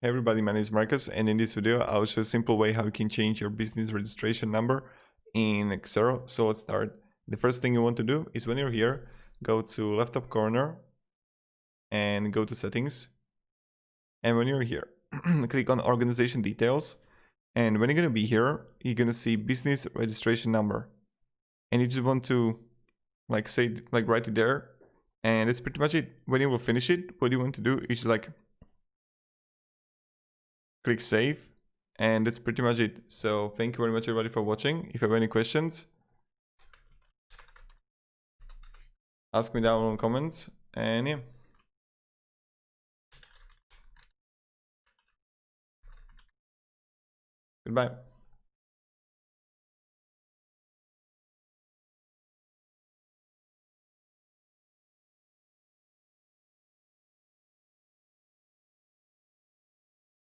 Hey everybody, my name is Marcus, and in this video I'll show a simple way how you can change your business registration number in Xero. So let's start. The first thing you want to do is when you're here, go to left top corner and go to settings. And when you're here, click on organization details. And when you're going to be here, you're going to see business registration number. And you just want to write it there. And that's pretty much it. When you will finish it, what you want to do is click save, and that's pretty much it. So thank you very much everybody for watching. If you have any questions, ask me down in the comments, and yeah. Goodbye.